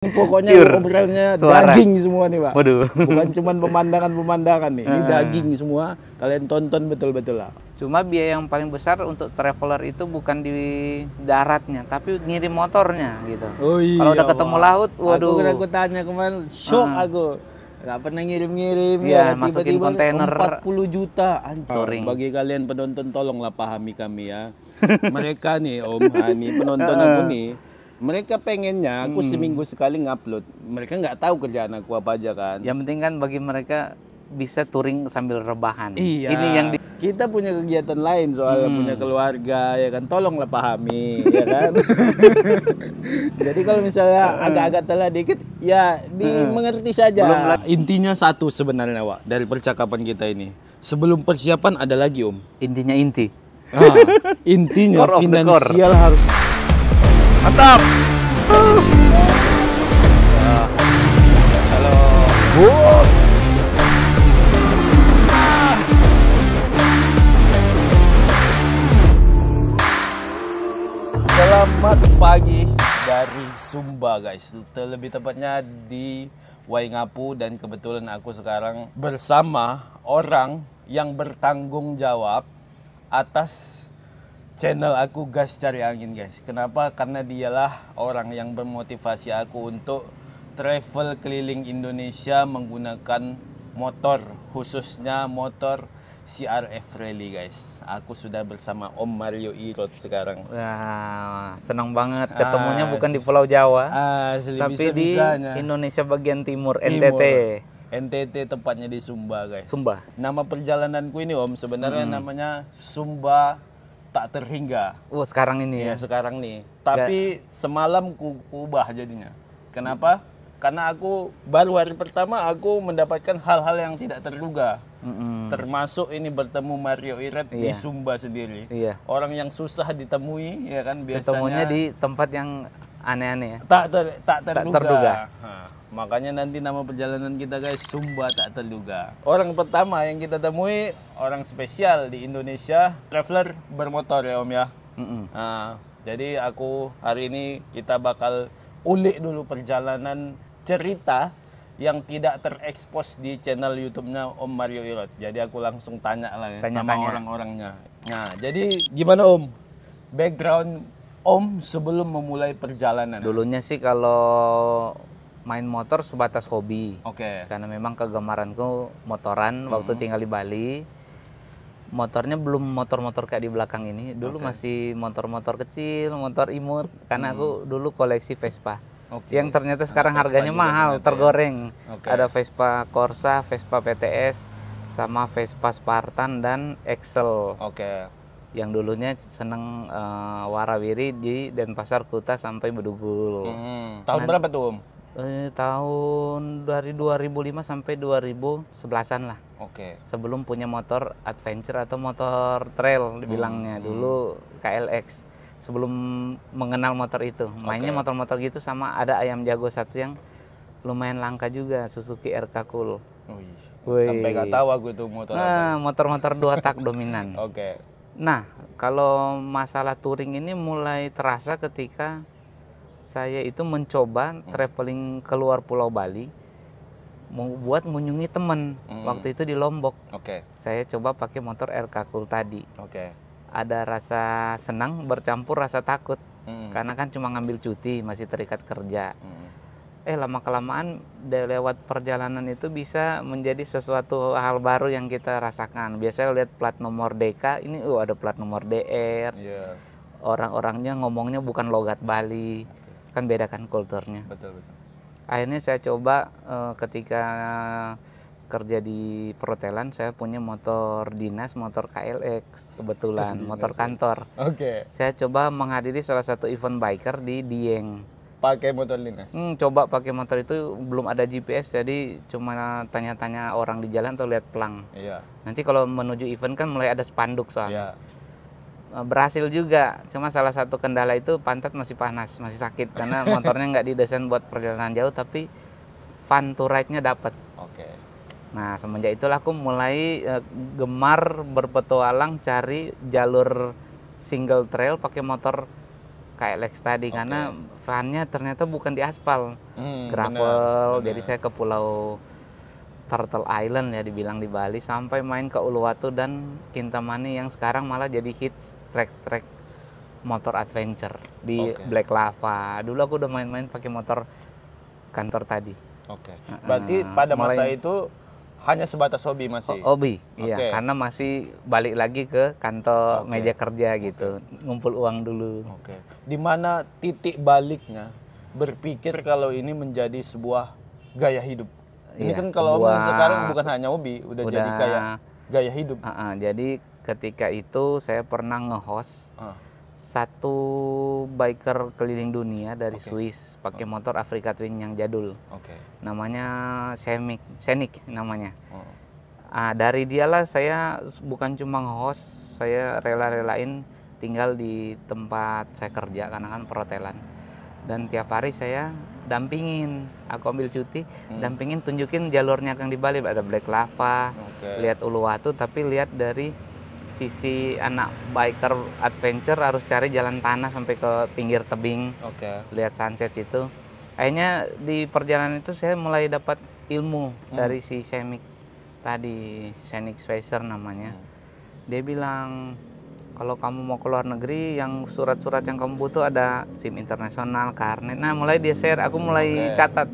Ini pokoknya Pure obrolannya suara. daging semua nih, Pak. Waduh. Bukan cuman pemandangan-pemandangan nih. Ini daging semua. Kalian tonton betul-betul lah. Cuma biaya yang paling besar untuk traveler itu bukan di daratnya, tapi ngirim motornya gitu. Oh iya, Kalau udah ketemu Pak. laut, waduh. Aku tanya kemarin, shock aku. Gak pernah ngirim-ngirim Iya, ya, masukin tiba-tiba kontainer. 40 juta. Anjir. Touring. Bagi kalian penonton tolonglah pahami kami ya. Mereka nih Om, ini penonton aku nih. Mereka pengennya aku seminggu sekali ngupload. Mereka nggak tahu kerjaan aku apa aja kan. Yang penting kan bagi mereka bisa touring sambil rebahan. Iya. Ini yang kita punya kegiatan lain soalnya punya keluarga ya kan. Tolonglah pahami ya kan. Jadi kalau misalnya agak-agak telat dikit ya dimengerti saja. Intinya satu sebenarnya, Wak, dari percakapan kita ini. Sebelum persiapan ada lagi, Om. intinya inti. Intinya Core of the finansial harus Mantap. Halo. Selamat pagi dari Sumba, guys. Lebih tepatnya di Waingapu, dan kebetulan aku sekarang bersama orang yang bertanggung jawab atas channel aku Gas Cari Angin, guys. Kenapa? Karena dialah orang yang bermotivasi aku untuk travel keliling Indonesia menggunakan motor, khususnya motor CRF Rally, guys. Aku sudah bersama Om Mario Irot sekarang. Wah, senang banget ketemunya bukan di Pulau Jawa, tapi di Indonesia bagian timur, NTT. NTT tepatnya di Sumba, guys. Sumba. Nama perjalananku ini, Om, sebenarnya namanya Sumba Tak Terhingga. Oh, sekarang ini Ya, ya. sekarang nih. Tapi semalam ku ubah jadinya. Kenapa? Karena aku baru hari pertama aku mendapatkan hal-hal yang tidak terduga. Termasuk ini bertemu Mario Irot di Sumba sendiri. Iya. Orang yang susah ditemui, ya kan, biasanya. Ketemunya di tempat yang aneh-aneh ya. Tak terduga. terduga. Makanya nanti nama perjalanan kita, guys, Sumba Tak Terduga. Orang pertama yang kita temui orang spesial di Indonesia, traveler bermotor ya, Om ya. Jadi aku hari ini kita bakal ulik dulu perjalanan cerita yang tidak terekspos di channel YouTube-nya Om Mario Irot. Jadi aku langsung tanya lah ya sama orang-orangnya. Nah, jadi gimana, Om? Background Om sebelum memulai perjalanan. Dulunya sih kalau main motor sebatas hobi. Oke. Karena memang kegemaranku motoran waktu tinggal di Bali. Motornya belum motor-motor kayak di belakang ini. Dulu masih motor-motor kecil, motor imut. Karena aku dulu koleksi Vespa. Yang ternyata sekarang harganya mahal, tergoreng. Ada Vespa Corsa, Vespa PTS, sama Vespa Spartan dan Excel. Yang dulunya seneng warawiri di Denpasar, Kuta sampai Bedugul. Tahun berapa tuh, Om? Tahun dari 2005 sampai 2011-an lah. Sebelum punya motor adventure atau motor trail dibilangnya. Dulu KLX. Sebelum mengenal motor itu, mainnya motor-motor gitu, sama ada ayam jago satu yang lumayan langka juga, Suzuki RK Cool. Sampai gak tahu aku itu motor apa. Motor-motor 2 tak dominan. Nah, kalau masalah touring ini mulai terasa ketika saya itu mencoba traveling keluar Pulau Bali, buat mengunjungi teman. Waktu itu di Lombok. Saya coba pakai motor RK Cool tadi. Ada rasa senang bercampur rasa takut. Karena kan cuma ngambil cuti, masih terikat kerja. Lama-kelamaan lewat perjalanan itu bisa menjadi sesuatu hal baru yang kita rasakan. Biasanya lihat plat nomor DK, ini ada plat nomor DR. Orang-orangnya ngomongnya bukan logat Bali. Kan beda kan kulturnya. Akhirnya saya coba ketika kerja di perhotelan, saya punya motor dinas, motor KLX kebetulan, motor kantor. Saya coba menghadiri salah satu event biker di Dieng. Pakai motor dinas? Coba pakai motor itu, belum ada GPS, jadi cuma tanya-tanya orang di jalan atau lihat pelang. Nanti kalau menuju event kan mulai ada spanduk soalnya. Berhasil juga, cuma salah satu kendala itu pantat masih panas, masih sakit karena motornya nggak didesain buat perjalanan jauh, tapi fun to ride-nya dapat. Nah, semenjak itulah aku mulai gemar berpetualang cari jalur single trail pakai motor KLX tadi karena funnya ternyata bukan di aspal, gravel. Benar. Jadi saya ke Pulau Turtle Island ya dibilang di Bali, sampai main ke Uluwatu dan Kintamani yang sekarang malah jadi hits trek-trek motor adventure di Black Lava. Dulu aku udah main-main pakai motor kantor tadi. Berarti pada masa itu hanya sebatas hobi masih? Hobi, iya. Karena masih balik lagi ke kantor meja kerja gitu, ngumpul uang dulu. Di mana titik baliknya berpikir kalau ini menjadi sebuah gaya hidup? Ini kan kalau sekarang bukan hanya hobi, udah jadi kayak gaya hidup. Jadi ketika itu saya pernah nge-host satu biker keliling dunia dari Swiss pakai motor Africa Twin yang jadul. Namanya Scenic namanya. Dari dialah saya bukan cuma nge-host, saya rela-relain tinggal di tempat saya kerja karena kan perhotelan. Dan tiap hari saya dampingin, aku ambil cuti, dampingin tunjukin jalurnya yang di Bali, ada Black Lava, lihat Uluwatu, tapi lihat dari sisi anak biker adventure harus cari jalan tanah sampai ke pinggir tebing, lihat sunset itu. Akhirnya di perjalanan itu saya mulai dapat ilmu dari si Scenic tadi, Scenic Schweizer namanya. Dia bilang, kalau kamu mau ke luar negeri, yang surat-surat yang kamu butuh ada SIM internasional, karnet. Nah, mulai dia share, aku mulai catat.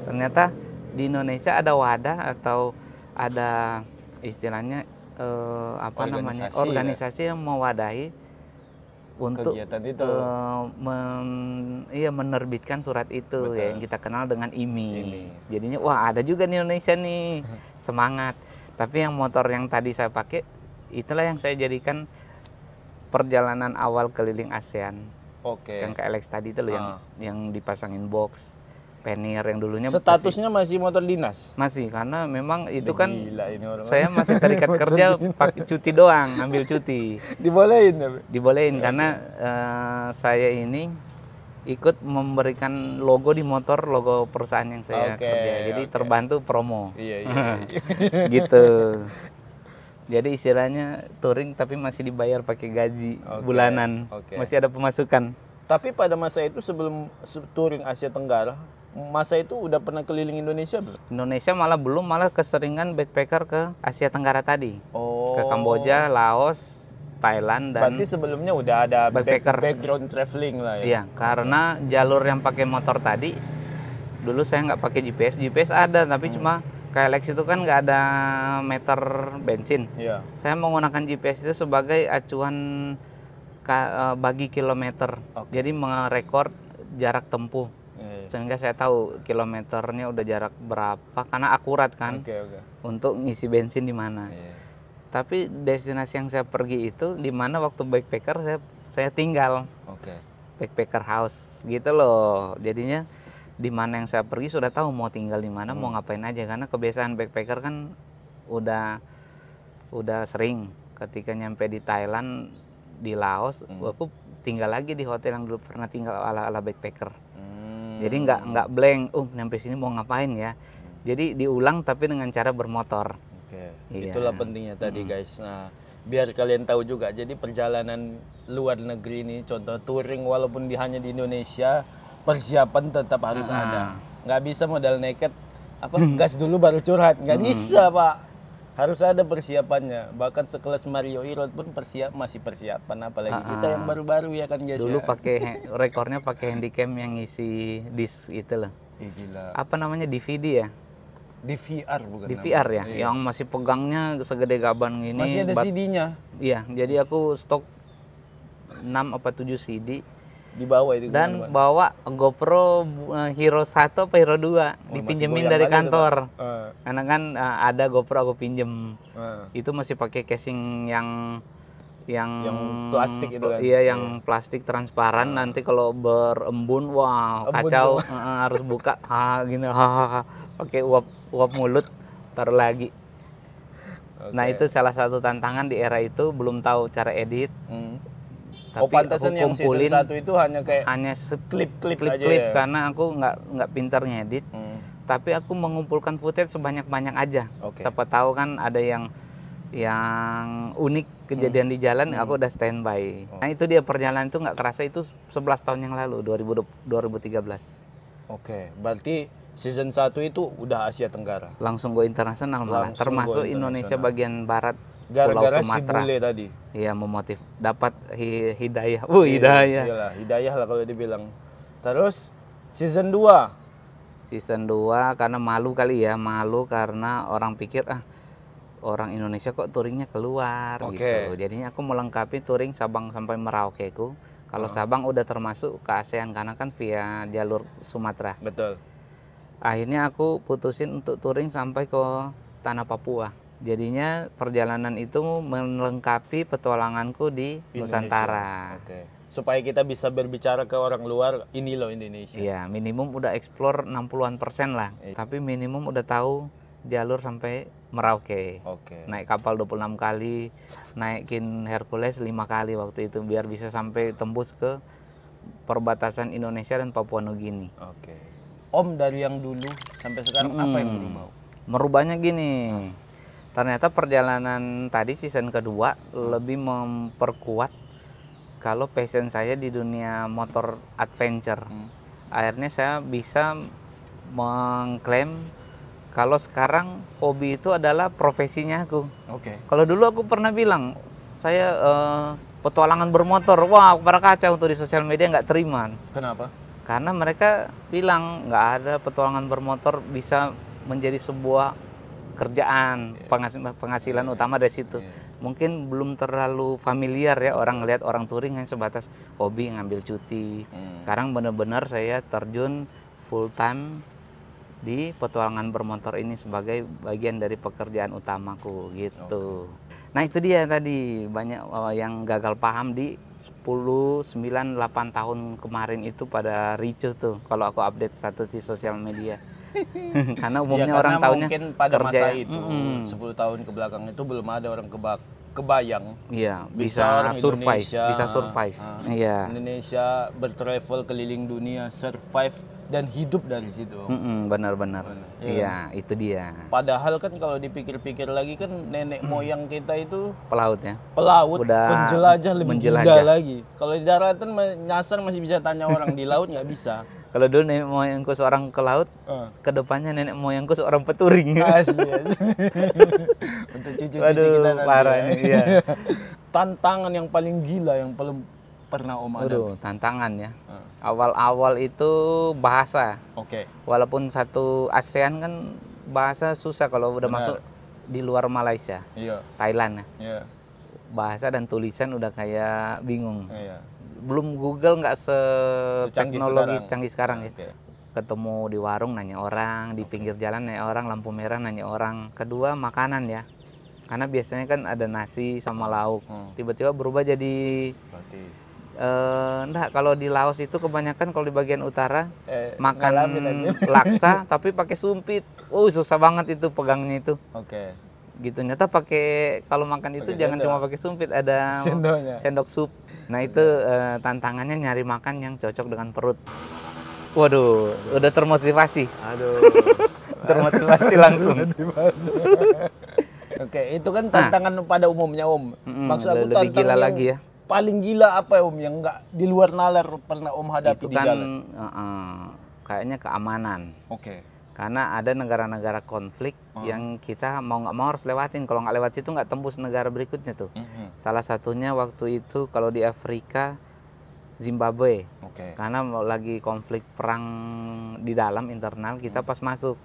Ternyata di Indonesia ada wadah atau ada istilahnya organisasi yang mewadahi untuk menerbitkan surat itu ya, yang kita kenal dengan IMI. Jadinya wah ada juga di Indonesia nih, semangat. Tapi yang motor yang tadi saya pakai, itulah yang saya jadikan perjalanan awal keliling ASEAN. Yang KLX tadi itu loh yang dipasangin box, pannier yang dulunya. Statusnya masih motor dinas? Masih, karena memang itu kan saya masih terikat kerja pakai cuti doang, ambil cuti. Dibolehin ya? Dibolehin karena saya ini ikut memberikan logo di motor, logo perusahaan yang saya kerja. Jadi terbantu promo. Gitu. Jadi istilahnya touring tapi masih dibayar pakai gaji bulanan, masih ada pemasukan. Tapi pada masa itu sebelum touring Asia Tenggara, masa itu udah pernah keliling Indonesia belum? Indonesia malah belum, malah keseringan backpacker ke Asia Tenggara tadi. Ke Kamboja, Laos, Thailand dan. Berarti sebelumnya udah ada background traveling lah ya? Iya, karena jalur yang pakai motor tadi, dulu saya nggak pakai GPS. GPS ada tapi cuma KLX itu kan nggak ada meter bensin. Saya menggunakan GPS itu sebagai acuan bagi kilometer. Jadi merekord jarak tempuh. Sehingga saya tahu kilometernya udah jarak berapa karena akurat kan. Untuk ngisi bensin di mana. Tapi destinasi yang saya pergi itu di mana waktu backpacker saya tinggal. Backpacker house gitu loh. Jadinya di mana yang saya pergi sudah tahu mau tinggal di mana, mau ngapain aja, karena kebiasaan backpacker kan udah sering ketika nyampe di Thailand, di Laos, aku tinggal lagi di hotel yang dulu pernah tinggal ala backpacker. Jadi nggak blank, nyampe sini mau ngapain ya. Jadi diulang tapi dengan cara bermotor. Itulah pentingnya tadi guys. Nah, biar kalian tahu juga, jadi perjalanan luar negeri ini, contoh touring walaupun hanya di Indonesia, persiapan tetap harus ada. Nggak bisa modal nekat, gas dulu baru curhat. Nggak bisa Pak. Harus ada persiapannya. Bahkan sekelas Mario Irod pun masih persiapan. Apalagi kita yang baru-baru ya kan guys. Dulu pakai rekornya pakai handycam yang ngisi disk itu loh. Gila. Apa namanya, DVD ya? DVR bukan? DVR ya, yang masih pegangnya segede gaban gini. Masih ada CD-nya? Iya, jadi aku stok 6 apa 7 CD. Dibawa itu dan bawa GoPro Hero 1 apa Hero 2 dipinjemin dari kantor. Karena kan ada GoPro aku pinjem. Itu masih pakai casing yang plastik itu kan. Iya, yang plastik transparan. Nanti kalau berembun kacau. Harus buka gini pakai uap mulut taruh lagi. Nah, itu salah satu tantangan di era itu, belum tahu cara edit. Tapi pantasan yang season 1 itu hanya klip-klip aja ya? Karena aku nggak pintar ngedit. Tapi aku mengumpulkan footage sebanyak-banyak aja. Siapa tahu kan ada yang yang unik kejadian di jalan, aku udah standby. Nah itu dia, perjalanan itu nggak kerasa, itu 11 tahun yang lalu, 2013. Oke, berarti season 1 itu udah Asia Tenggara. Langsung go internasional malah, Langsung termasuk go Indonesia internasional. bagian barat, Gara-gara Pulau si Sumatera. bule tadi. Iya, memotif, dapat hidayah. Hidayah. Iyalah, hidayah lah kalau dibilang. Terus season 2. Season 2 karena malu kali ya, malu karena orang pikir orang Indonesia kok touringnya keluar gitu. Jadinya aku melengkapi touring Sabang sampai Merauke ku. Kalau Sabang udah termasuk ke ASEAN karena kan via jalur Sumatera. Betul. Akhirnya aku putusin untuk touring sampai ke tanah Papua. Jadinya perjalanan itu melengkapi petualanganku di Nusantara. Supaya kita bisa berbicara ke orang luar, ini loh Indonesia. Iya, minimum udah explore 60-an% lah. Tapi minimum udah tahu jalur sampai Merauke. Naik kapal 26 kali, naikin Hercules 5 kali waktu itu biar bisa sampai tembus ke perbatasan Indonesia dan Papua Nugini. Om, dari yang dulu sampai sekarang apa yang berubah? Merubahnya gini. Ternyata perjalanan tadi season kedua lebih memperkuat kalau passion saya di dunia motor adventure. Akhirnya saya bisa mengklaim kalau sekarang hobi itu adalah profesinya aku. Kalau dulu aku pernah bilang, saya petualangan bermotor, wah para kacau tuh di sosial media, nggak terima. Kenapa? Karena mereka bilang nggak ada petualangan bermotor bisa menjadi sebuah kerjaan, penghasilan utama dari situ. Mungkin belum terlalu familiar ya, orang ngelihat orang touring hanya sebatas hobi ngambil cuti. Sekarang benar-benar saya terjun full time di petualangan bermotor ini sebagai bagian dari pekerjaan utamaku gitu. Nah itu dia tadi, banyak yang gagal paham di 10, 9, 8 tahun kemarin itu pada ricuh tuh kalau aku update status di sosial media. Karena umumnya orang tahunya mungkin pada masa itu 10 tahun ke belakang itu belum ada orang kebayang. Iya, bisa orang survive, Indonesia, bisa survive. Iya. Indonesia bertravel keliling dunia, survive dan hidup dari situ. Benar-benar. Iya, itu dia. Padahal kan kalau dipikir-pikir lagi kan nenek moyang kita itu Pelaut ya. Pelaut, udah penjelajah lebih gila lagi. Kalau di daratan nyasar masih bisa tanya orang, di laut nggak bisa. Kalau dulu nenek moyangku seorang ke laut, kedepannya nenek moyangku seorang peturing. Asli. Untuk cucu-cucu kita nanti. Parah ini, iya. Tantangan yang paling gila yang paling pernah Om ada? Tantangan ya. Awal-awal itu bahasa. Walaupun satu ASEAN kan bahasa susah kalau udah masuk di luar Malaysia, Thailand ya. Bahasa dan tulisan udah kayak bingung. Belum Google nggak seteknologi canggih sekarang ya. Ketemu di warung nanya orang, di pinggir jalan nanya orang, lampu merah nanya orang. Kedua makanan ya, karena biasanya kan ada nasi sama lauk, tiba-tiba berubah jadi enggak, kalau di Laos itu kebanyakan kalau di bagian utara makan laksa tapi pakai sumpit. Susah banget itu pegangnya itu. Gitu, nyata pakai, kalau makan itu jangan cuma pakai sumpit, ada sendok sup. Nah itu tantangannya nyari makan yang cocok dengan perut. Waduh, udah termotivasi. Termotivasi langsung. Itu kan tantangan pada umumnya Om. Maksud aku lebih gila lagi ya. Paling gila apa ya Om yang nggak di luar nalar pernah Om hadapi itu di jalan? Kayaknya keamanan. Karena ada negara-negara konflik yang kita mau nggak mau harus lewatin. Kalau nggak lewat situ nggak tembus negara berikutnya tuh. Salah satunya waktu itu kalau di Afrika, Zimbabwe. Karena lagi konflik perang di dalam internal, kita pas masuk.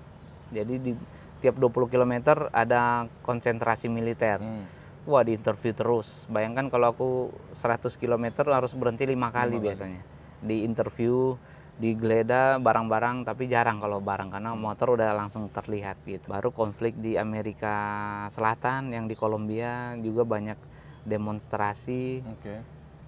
Jadi di tiap 20 km ada konsentrasi militer. Wah, di interview terus. Bayangkan kalau aku 100 km harus berhenti 5 kali biasanya. Di interview, digeledah barang-barang, tapi jarang kalau barang karena motor udah langsung terlihat gitu. Baru konflik di Amerika Selatan, yang di Kolombia juga banyak demonstrasi.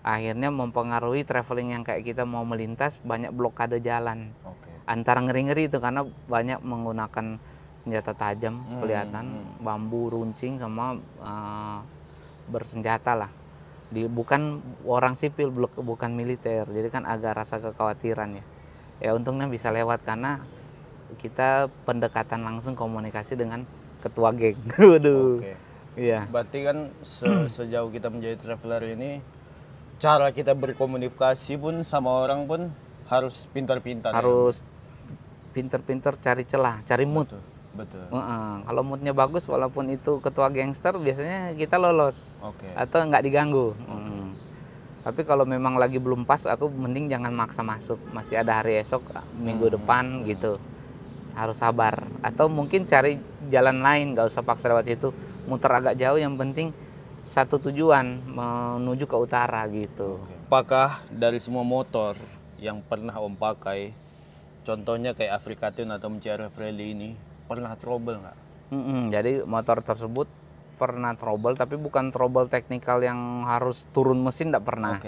Akhirnya mempengaruhi traveling yang kayak kita mau melintas, banyak blokade jalan. Antara ngeri-ngeri itu karena banyak menggunakan senjata tajam, kelihatan bambu runcing sama bersenjata lah. Bukan orang sipil, bukan militer, jadi kan agak rasa kekhawatiran ya. Ya untungnya bisa lewat karena kita pendekatan langsung komunikasi dengan ketua geng. Waduh. Iya. Berarti kan sejauh kita menjadi traveler ini, cara kita berkomunikasi pun sama orang pun harus pintar-pintar. Harus pintar-pintar cari celah, cari mood. Betul. Kalau moodnya bagus, walaupun itu ketua gangster, biasanya kita lolos. Oke. Atau nggak diganggu. Tapi kalau memang lagi belum pas, aku mending jangan maksa masuk. Masih ada hari esok, minggu depan gitu. Harus sabar. Atau mungkin cari jalan lain, nggak usah paksa lewat situ. Muter agak jauh, yang penting satu tujuan, menuju ke utara gitu. Apakah dari semua motor yang pernah Om pakai, contohnya kayak Afrika Twin atau MCRF Rally ini, pernah trouble nggak? Jadi motor tersebut pernah trouble, tapi bukan trouble teknikal yang harus turun mesin, tidak pernah.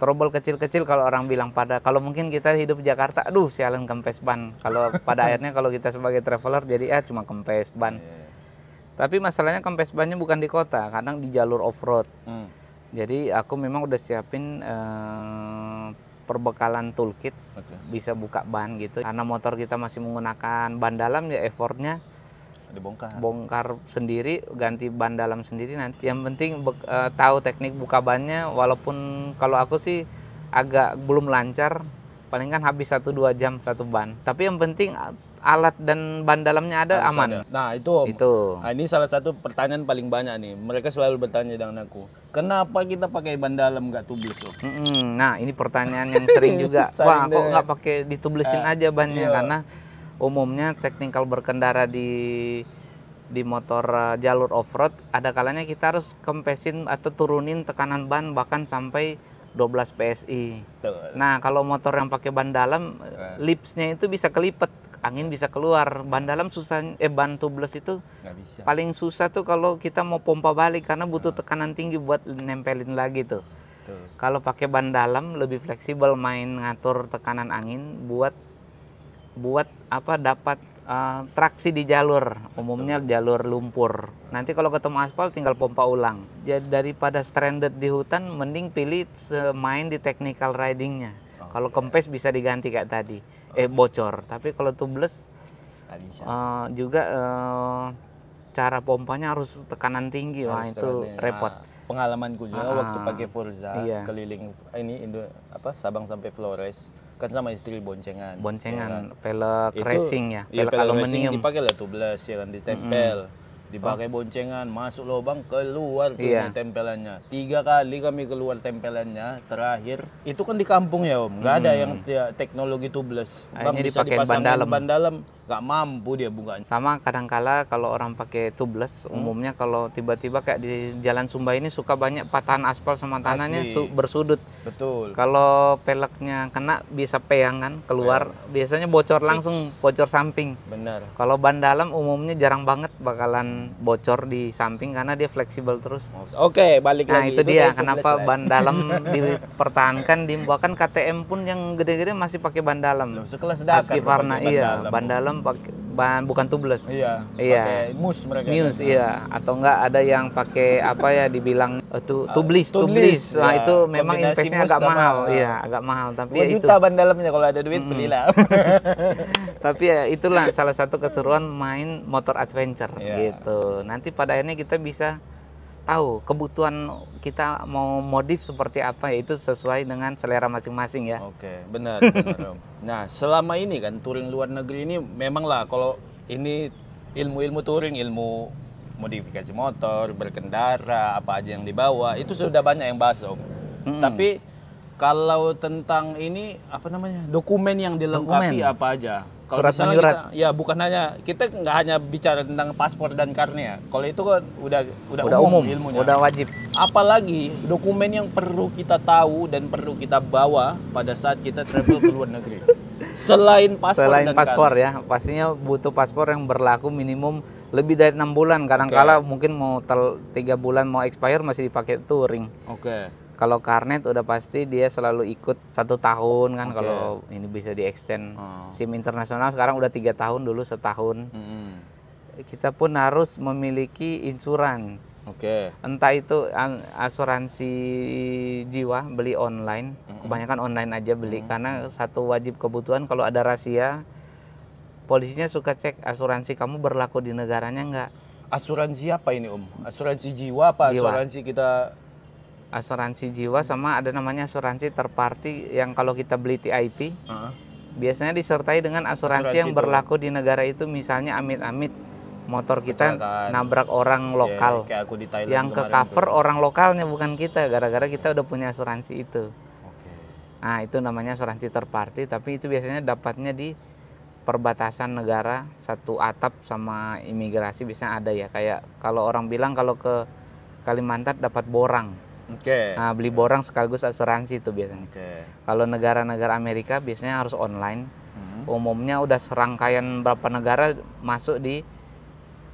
Trouble kecil-kecil kalau orang bilang kalau mungkin kita hidup di Jakarta, aduh sialan kempes ban. Kalau pada akhirnya kalau kita sebagai traveler jadi cuma kempes ban. Tapi masalahnya kempes bannya bukan di kota, kadang di jalur off-road. Jadi aku memang udah siapin perbekalan toolkit, bisa buka ban gitu. Karena motor kita masih menggunakan ban dalam, ya effortnya bongkar sendiri, ganti ban dalam sendiri nanti. Yang penting tahu teknik buka bannya, walaupun kalau aku sih agak belum lancar, paling kan habis 1-2 jam satu ban. Tapi yang penting alat dan ban dalamnya ada, aman. Nah itu. Nah, ini salah satu pertanyaan paling banyak nih. Mereka selalu bertanya dengan aku, kenapa kita pakai ban dalam nggak tubeless Om? Nah ini pertanyaan yang sering juga. Wah kok nggak pakai ditubellesin aja bannya? Karena umumnya teknikal berkendara di motor jalur off-road, ada kalanya kita harus kempesin atau turunin tekanan ban bahkan sampai 12 PSI. Nah kalau motor yang pakai ban dalam, lipsnya itu bisa kelipet, angin bisa keluar. Ban dalam ban tubeless itu bisa. Paling susah tuh kalau kita mau pompa balik, karena butuh tekanan tinggi buat nempelin lagi tuh. Kalau pakai ban dalam lebih fleksibel, main ngatur tekanan angin buat dapat traksi di jalur, umumnya jalur lumpur. Nanti kalau ketemu aspal tinggal pompa ulang. Jadi daripada stranded di hutan, mending pilih main di technical ridingnya. Kalau kempes bisa diganti kayak tadi, bocor. Tapi kalau tubeless juga cara pompanya harus tekanan tinggi, itu repot. Pengalamanku juga waktu pakai Forza keliling Sabang sampai Flores, kan sama istri boncengan, pelek racing ya, pelek aluminium dipakai lah tubeless ya kan, ditempel, dipakai boncengan, masuk lubang, keluar tuh tempelannya. 3 kali kami keluar tempelannya. Terakhir itu kan di kampung ya Om, nggak ada yang teknologi tubeless. Bang bisa dipasang ban dalam, nggak mampu dia bukanya. Sama kadangkala kalau orang pakai tubeless, umumnya kalau tiba-tiba kayak di Jalan Sumba ini suka banyak patahan aspal sama tanahnya bersudut. Betul. Kalau peleknya kena bisa peyangan keluar, biasanya bocor langsung, bocor samping. Benar. Kalau ban dalam umumnya jarang banget bakalan bocor di samping karena dia fleksibel terus. Oke, balik lagi. Nah itu dia kenapa ban dalam dipertahankan, bahkan KTM pun yang gede-gede masih pakai ban dalam. Sekelas Dakar Varna ban dalam pakai ban bukan tubeless. Pakai mus mereka. Atau enggak ada yang pakai dibilang tubeless. Nah itu memang investnya agak mahal. Agak mahal. Tapi 2 juta ban dalamnya, kalau ada duit belilah. Tapi ya itulah salah satu keseruan main motor adventure gitu. Nanti pada akhirnya kita bisa tahu kebutuhan kita mau modif seperti apa, itu sesuai dengan selera masing-masing ya. Oke, benar Om. Nah, selama ini kan touring luar negeri ini memang lah, kalau ini ilmu-ilmu touring, ilmu modifikasi motor, berkendara, apa aja yang dibawa, itu sudah banyak yang bahas Om. Tapi kalau tentang ini dokumen yang dilengkapi apa aja? Kalau surat. Bukan hanya kita nggak hanya bicara tentang paspor dan karne ya. Kalau itu kan udah umum ilmunya. Udah wajib. Apalagi dokumen yang perlu kita tahu dan perlu kita bawa pada saat kita travel ke luar negeri. Selain paspor ya, pastinya butuh paspor yang berlaku minimum lebih dari 6 bulan. Kadang-kala mungkin mau 3 bulan mau expire masih dipakai touring. Kalau karnet udah pasti dia selalu ikut 1 tahun kan. Kalau ini bisa di-extend. SIM internasional sekarang udah 3 tahun, dulu setahun. Kita pun harus memiliki insurans. Entah itu asuransi jiwa, beli online. Kebanyakan online aja beli, karena satu wajib kebutuhan kalau ada rahasia, polisinya suka cek asuransi kamu berlaku di negaranya enggak. Asuransi apa ini Om? Asuransi jiwa apa Jiwa. asuransi kita? Asuransi jiwa sama ada namanya asuransi third party yang kalau kita beli TIP biasanya disertai dengan asuransi yang berlaku di negara itu. Misalnya amit-amit motor kita nabrak orang lokal, kayak aku di Thailand yang ke cover orang lokalnya bukan kita, gara-gara kita udah punya asuransi itu. Nah itu namanya asuransi third party, tapi itu biasanya dapatnya di perbatasan negara, satu atap sama imigrasi biasanya ada ya. Kayak kalau orang bilang kalau ke Kalimantan dapat borang. Nah, beli borang sekaligus asuransi itu biasanya. Kalau negara-negara Amerika biasanya harus online. Umumnya udah serangkaian berapa negara masuk di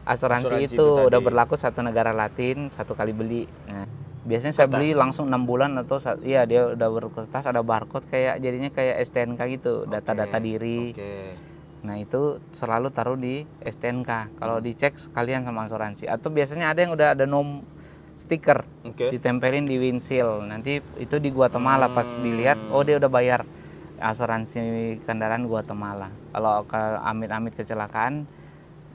asuransi itu udah berlaku satu negara Latin, satu kali beli. Nah, biasanya saya beli langsung 6 bulan atau iya dia udah berkertas, ada barcode kayak jadinya kayak STNK gitu, data-data diri. Nah itu selalu taruh di STNK. Kalau dicek sekalian sama asuransi. Atau biasanya ada yang udah ada stiker ditempelin di windshield. Nanti itu di Guatemala pas dilihat, oh dia udah bayar asuransi kendaraan Guatemala. Kalau ke amit-amit kecelakaan,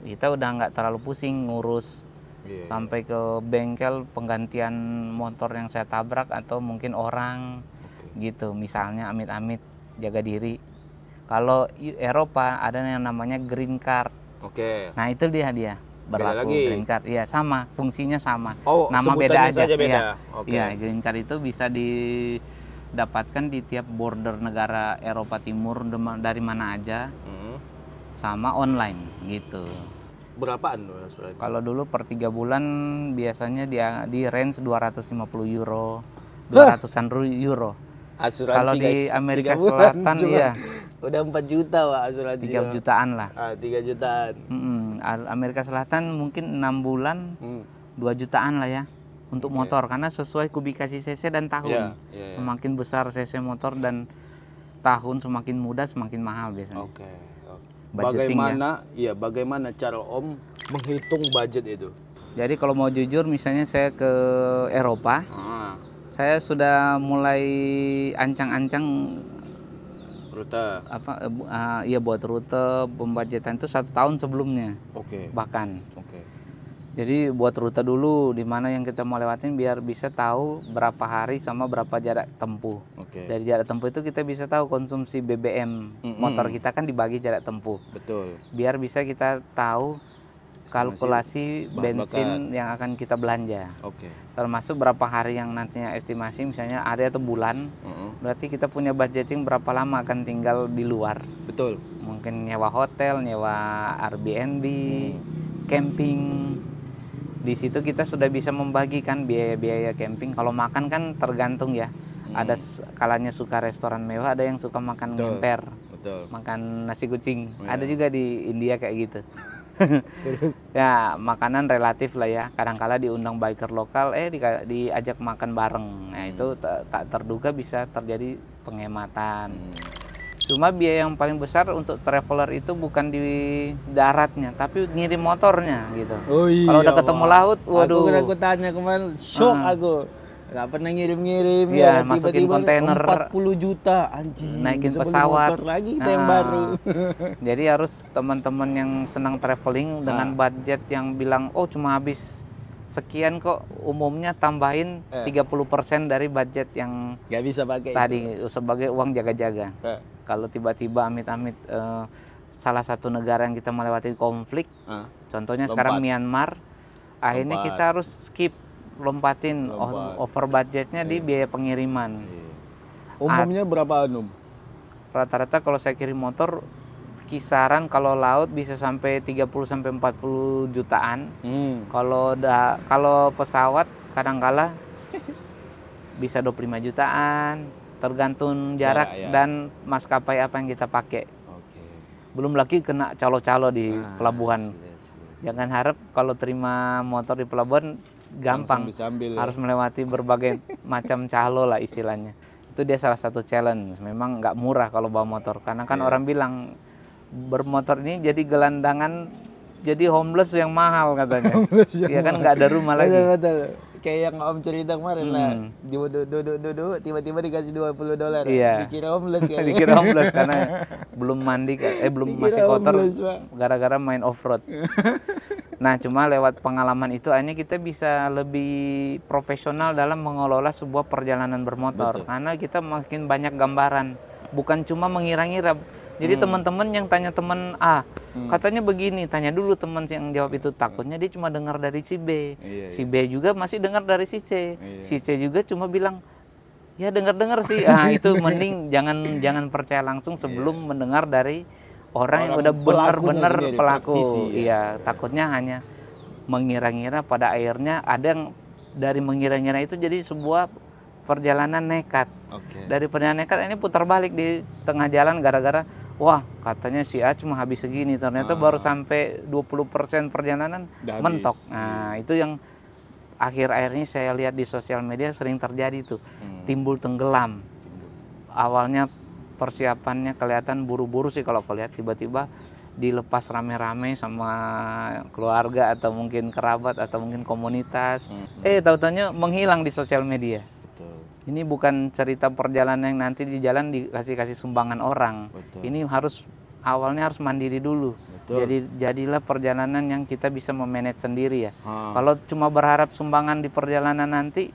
kita udah nggak terlalu pusing ngurus sampai ke bengkel penggantian motor yang saya tabrak atau mungkin orang gitu. Misalnya amit-amit jaga diri. Kalau Eropa ada yang namanya green card. Nah itu dia berlaku green card. Iya sama, fungsinya sama. Nama beda aja. Iya, green card itu bisa didapatkan di tiap border negara Eropa Timur dari mana aja. Sama online gitu. Berapaan? Kalau dulu per 3 bulan biasanya dia di range 250 euro, 200-an euro. Asuransi kalau di Amerika Selatan iya. Udah 4 juta Pak asuransi. 3 jutaan lah. 3 jutaan. Amerika Selatan mungkin 6 bulan 2 jutaan lah ya untuk motor, karena sesuai kubikasi cc dan tahun. Semakin besar cc motor dan tahun semakin muda semakin mahal biasanya. Bagaimana cara Om menghitung budget itu? Jadi kalau mau jujur misalnya saya ke Eropa, saya sudah mulai ancang-ancang rute buat rute pembajetan itu 1 tahun sebelumnya. Bahkan jadi buat rute dulu di mana yang kita mau lewatin biar bisa tahu berapa hari sama berapa jarak tempuh. Dari jarak tempuh itu kita bisa tahu konsumsi BBM motor kita kan dibagi jarak tempuh. Biar bisa kita tahu kalkulasi bensin yang akan kita belanja. Termasuk berapa hari yang nantinya estimasi, misalnya hari atau bulan. Berarti kita punya budgeting berapa lama akan tinggal di luar. Mungkin nyewa hotel, nyewa Airbnb, camping. Di situ kita sudah bisa membagikan biaya-biaya camping. Kalau makan kan tergantung ya. Ada kalanya suka restoran mewah, ada yang suka makan ngemper, makan nasi kucing. Ada juga di India kayak gitu. Ya makanan relatif lah ya. Kadang-kala diundang biker lokal, diajak makan bareng. Nah itu tak terduga bisa terjadi penghematan. Cuma biaya yang paling besar untuk traveler itu bukan di daratnya, tapi ngirim motornya gitu. Kalau udah ketemu laut, waduh. Aku tanya kemarin, shock aku. Gak pernah ngirim-ngirim masukin kontainer 40 juta anjing. Naikin pesawat motor lagi kita yang baru. Jadi harus teman-teman yang senang traveling dengan budget yang bilang cuma habis sekian kok, umumnya tambahin 30% dari budget yang gak bisa pakai tadi itu sebagai uang jaga-jaga. Kalau tiba-tiba amit-amit salah satu negara yang kita melewati konflik, contohnya sekarang Myanmar, akhirnya kita harus skip, lompatin over budgetnya di biaya pengiriman. Umumnya berapa rata-rata kalau saya kirim motor kisaran kalau laut bisa sampai 30-40 jutaan. Kalau pesawat kadang-kala bisa 25 jutaan, tergantung jarak dan maskapai apa yang kita pakai. Belum lagi kena calo-calo di pelabuhan. Jangan harap kalau terima motor di pelabuhan gampang, harus melewati berbagai macam calo lah istilahnya. Itu dia salah satu challenge. Memang nggak murah kalau bawa motor, karena kan orang bilang bermotor ini jadi gelandangan, jadi homeless yang mahal katanya. Iya kan nggak ada rumah lagi. Kayak yang Om cerita kemarin lah, duduk tiba-tiba dikasih $20. Dikira homeless kan. Dikira homeless karena belum mandi, belum masih kotor gara-gara main off-road. Nah, cuma lewat pengalaman itu akhirnya kita bisa lebih profesional dalam mengelola sebuah perjalanan bermotor. Betul. Karena kita makin banyak gambaran, bukan cuma mengira-ngira. Jadi teman-teman yang tanya teman A, katanya begini, tanya dulu teman yang jawab itu. Takutnya dia cuma dengar dari si B. Si B juga masih dengar dari si C. Si C juga cuma bilang, ya dengar-dengar sih. Ah, itu mending jangan percaya langsung sebelum mendengar dari orang yang udah benar-benar pelaku. Iya, takutnya hanya mengira-ngira, pada akhirnya ada yang dari mengira-ngira itu jadi sebuah perjalanan nekat. Dari perjalanan nekat ini putar balik di tengah jalan gara-gara wah, katanya si A cuma habis segini, ternyata baru sampai 20% perjalanan mentok. Nah, itu yang akhir-akhirnya saya lihat di sosial media sering terjadi tuh. Timbul tenggelam. Awalnya persiapannya kelihatan buru-buru sih kalau lihat, tiba-tiba dilepas rame-rame sama keluarga atau mungkin kerabat atau mungkin komunitas. Tahu-tahunya menghilang di sosial media. Ini bukan cerita perjalanan yang nanti di jalan dikasih sumbangan orang. Ini awalnya harus mandiri dulu. Jadi jadilah perjalanan yang kita bisa memanage sendiri ya. Kalau cuma berharap sumbangan di perjalanan nanti,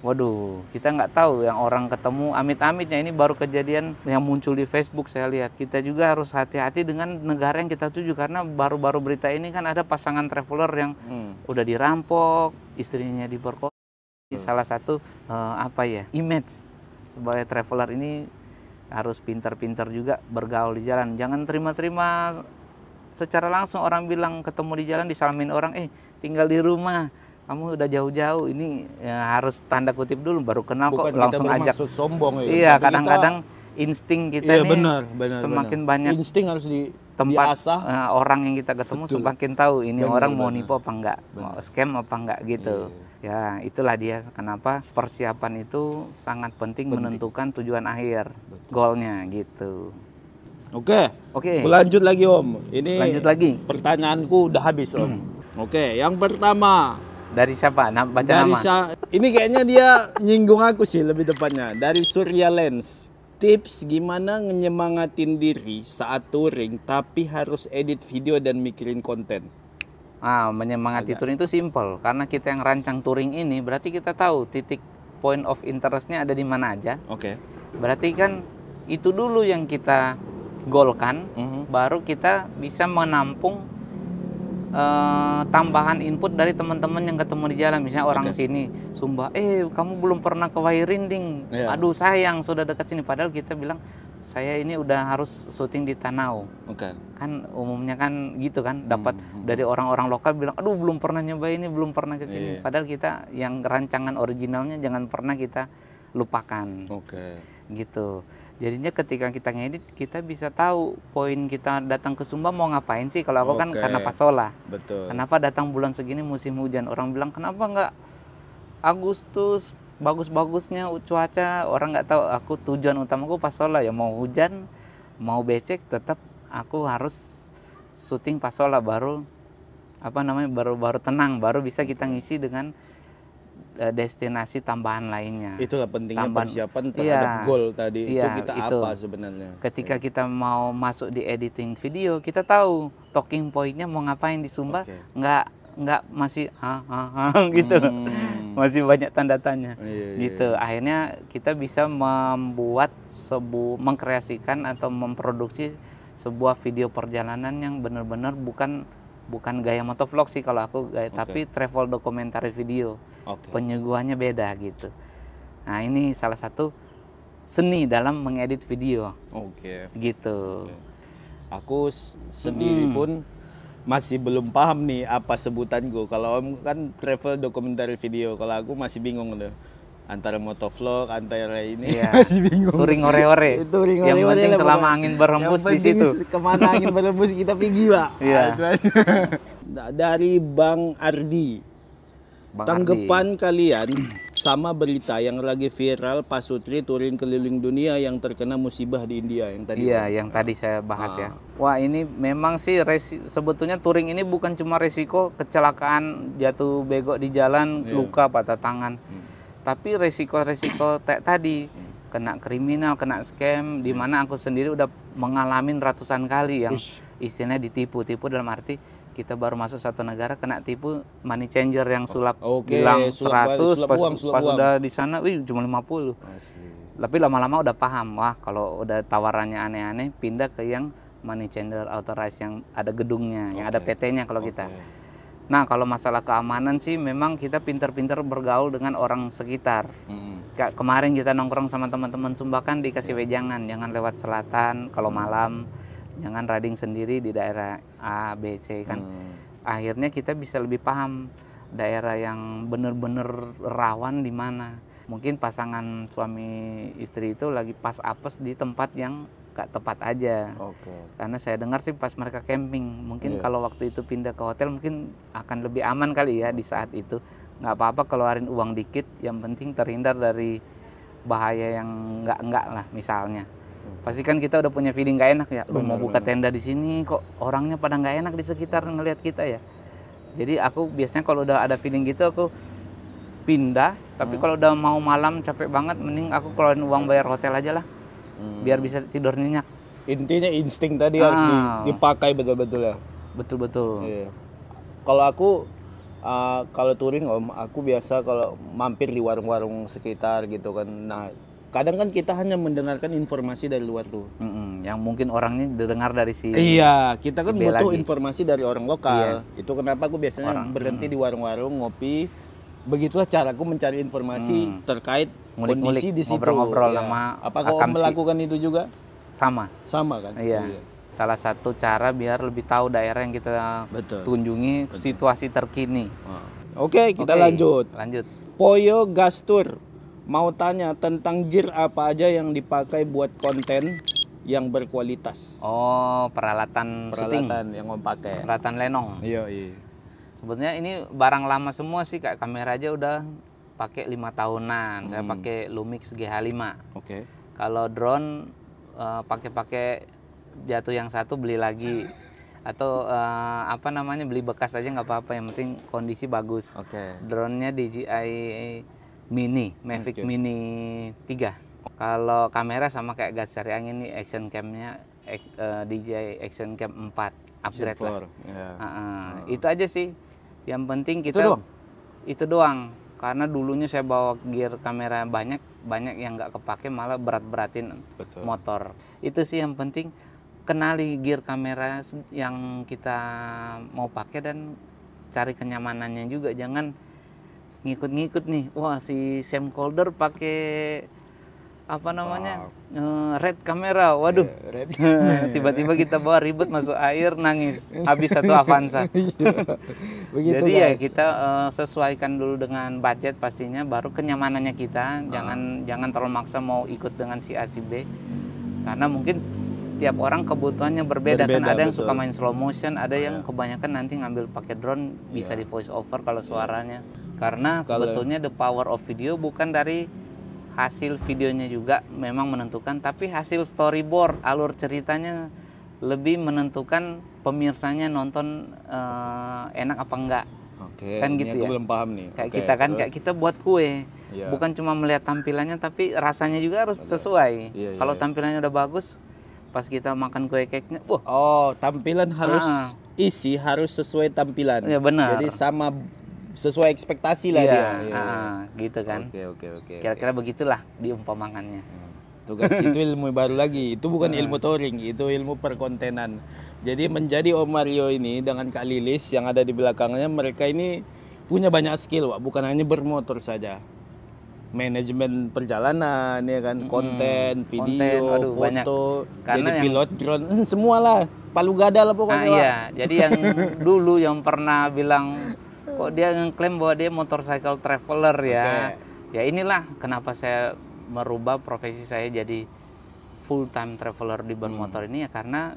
waduh, kita nggak tahu yang orang ketemu, amit-amitnya ini baru kejadian yang muncul di Facebook saya lihat. Kita juga harus hati-hati dengan negara yang kita tuju, karena baru-baru berita ini kan ada pasangan traveler yang udah dirampok, istrinya diperkosa. Salah satu image sebagai traveler ini harus pintar-pintar juga bergaul di jalan. Jangan terima-terima secara langsung orang bilang ketemu di jalan disalamin orang, tinggal di rumah. Kamu udah jauh-jauh, ini ya harus tanda kutip dulu baru kenal. Bukan kok langsung ajak. Sombong ya. Iya, kadang-kadang insting kita nih semakin banyak insting harus tempat diasah. Orang yang kita ketemu semakin tahu ini orang mau nipu apa enggak, mau scam apa enggak gitu. Ya, itulah dia kenapa persiapan itu sangat penting. Menentukan tujuan akhir, goalnya gitu. Oke. Lanjut lagi Om. Ini lanjut lagi. Pertanyaanku udah habis Om. Oke, yang pertama. Dari siapa? Baca nama. Ini kayaknya dia nyinggung aku sih lebih tepatnya. Dari Surya Lens. Tips gimana nyemangatin diri saat touring tapi harus edit video dan mikirin konten. Menyemangati touring itu simple. Karena kita yang rancang touring ini berarti kita tahu titik point of interestnya ada di mana aja. Berarti kan itu dulu yang kita goalkan, baru kita bisa menampung tambahan input dari teman-teman yang ketemu di jalan. Misalnya orang sini sumbah, kamu belum pernah ke Wairinding, aduh sayang sudah dekat sini, padahal kita bilang saya ini udah harus syuting di Tanau. Kan umumnya kan gitu kan, dapat dari orang-orang lokal bilang aduh belum pernah nyoba ini, belum pernah ke sini. Padahal kita yang rancangan originalnya jangan pernah kita lupakan. Gitu. Jadinya ketika kita ngedit, kita bisa tahu poin kita datang ke Sumba mau ngapain sih. Kalau aku kan karena Pasola. Kenapa datang bulan segini musim hujan? Orang bilang kenapa nggak Agustus, bagus-bagusnya cuaca. Orang nggak tahu. Aku tujuan utamaku Pasola ya, mau hujan, mau becek, tetap aku harus syuting Pasola, baru baru tenang, baru bisa kita ngisi dengan destinasi tambahan lainnya. Itulah pentingnya persiapan terhadap goal tadi. Itu kita apa sebenarnya. Ketika kita mau masuk di editing video, kita tahu talking point-nya mau ngapain di Sumba. Nggak masih gitu. Masih banyak tanda tanya. Gitu. Akhirnya kita bisa mengkreasikan atau memproduksi sebuah video perjalanan yang benar-benar bukan gaya motovlog sih kalau aku, tapi travel documentary video. Penyuguhannya beda gitu. Nah, ini salah satu seni dalam mengedit video. Gitu. Aku sendiri pun masih belum paham nih apa sebutanku. Kalau Om kan travel documentary video, kalau aku masih bingung tuh. Antara motovlog, antara ini masih bingung. Touring ore-ore. Yang penting selama angin berhembus di situ. Kemana angin berhembus kita pergi, Pak. Dari Bang Ardi. Tanggapan kalian sama berita yang lagi viral Pak Sutri touring keliling dunia yang terkena musibah di India yang tadi. Yang tadi saya bahas ya. Wah, ini memang sih sebetulnya touring ini bukan cuma resiko kecelakaan, jatuh bego di jalan, luka, patah tangan. Tapi resiko-resiko tadi, kena kriminal, kena scam, di mana aku sendiri udah mengalami ratusan kali yang istilahnya ditipu. Tipu dalam arti kita baru masuk satu negara kena tipu money changer yang sulap bilang 100 pas udah di sana cuma 50. Tapi lama-lama udah paham, wah kalau udah tawarannya aneh-aneh pindah ke yang money changer authorized yang ada gedungnya, yang ada PT-nya kalau kita. Nah, kalau masalah keamanan sih memang kita pintar-pintar bergaul dengan orang sekitar. Kemarin kita nongkrong sama teman-teman Sumba kan dikasih wejangan, jangan lewat selatan kalau malam, jangan riding sendiri di daerah A, B, C kan. Akhirnya kita bisa lebih paham daerah yang benar-benar rawan di mana. Mungkin pasangan suami istri itu lagi pas apes di tempat yang gak tepat aja. Karena saya dengar sih pas mereka camping, mungkin kalau waktu itu pindah ke hotel mungkin akan lebih aman kali ya di saat itu. Nggak apa-apa keluarin uang dikit, yang penting terhindar dari bahaya yang enggak lah misalnya. Pasti kan kita udah punya feeling gak enak ya, lu mau buka tenda di sini kok orangnya pada nggak enak di sekitar ngelihat kita ya. Jadi aku biasanya kalau udah ada feeling gitu aku pindah, tapi kalau udah mau malam capek banget mending aku keluarin uang bayar hotel aja lah. Biar bisa tidur nyenyak. Intinya insting tadi harus dipakai betul-betul ya. Betul-betul. Iya. Kalau aku kalau touring Om, aku biasa kalau mampir di warung-warung sekitar gitu kan. Nah, kadang kan kita hanya mendengarkan informasi dari luar tuh. Yang mungkin orangnya dengar dari si. Iya, kita kan butuh informasi dari orang lokal. Itu kenapa aku biasanya berhenti di warung-warung ngopi. Begitulah caraku mencari informasi terkait kondisi di situ. Ngobrol-ngobrol sama. Apakah Om melakukan itu juga? Sama kan? Iya. Salah satu cara biar lebih tahu daerah yang kita kunjungi, situasi terkini. Oke, kita lanjut. Poyo Gastur mau tanya tentang gear apa aja yang dipakai buat konten yang berkualitas. Oh, peralatan syuting yang Om pakai. Peralatan lenong. Iya. Sebetulnya ini barang lama semua sih, kayak kamera aja udah pakai 5 tahunan. Saya pakai Lumix GH5. Kalau drone pakai jatuh yang satu beli lagi atau beli bekas aja nggak apa-apa, yang penting kondisi bagus. Drone-nya DJI Mini, Mavic Mini 3. Kalau kamera sama kayak gas cari angin nih, action cam-nya DJI Action Cam 4 upgrade lah. Itu aja sih. Yang penting kita itu doang. Karena dulunya saya bawa gear kamera banyak yang nggak kepake, malah berat-beratin motor. Itu sih yang penting, kenali gear kamera yang kita mau pakai dan cari kenyamanannya juga. Jangan ngikut-ngikut nih, wah si Sam Calder pakai red kamera, waduh, tiba-tiba kita bawa ribet masuk air, nangis, habis satu Avanza. Jadi ya kita sesuaikan dulu dengan budget pastinya, baru kenyamanannya kita. Jangan terlalu maksa mau ikut dengan si A si B, karena mungkin tiap orang kebutuhannya berbeda kan. Ada yang suka main slow motion, ada yang kebanyakan nanti ngambil pakai drone bisa di voice over kalau suaranya. Karena sebetulnya the power of video bukan dari hasil videonya juga memang menentukan, tapi hasil storyboard, alur ceritanya lebih menentukan pemirsanya nonton enak apa enggak. Kan gitu ya. Aku belum paham nih. Kayak kita kan, kayak kita buat kue, bukan cuma melihat tampilannya, tapi rasanya juga harus sesuai. Kalau tampilannya udah bagus, pas kita makan kue cake-nya, tampilan harus isi harus sesuai tampilan. Ya benar. Jadi sama sesuai ekspektasi lah dia. Gitu kan. Oke. Kira-kira begitulah diumpamakannya. Tugas itu ilmu baru lagi. Itu bukan ilmu touring, itu ilmu perkontenan. Jadi menjadi Om Mario ini dengan Kak Lilis yang ada di belakangnya, mereka ini punya banyak skill, Wak. Bukan hanya bermotor saja. Manajemen perjalanan, ya kan, konten, video, foto, jadi pilot drone, semualah. Palu gada lah pokoknya. Iya, jadi yang dulu yang pernah bilang kok dia ngeklaim bahwa dia motorcycle traveler ya. Ya inilah kenapa saya merubah profesi saya jadi full time traveler di bermotor ini, ya karena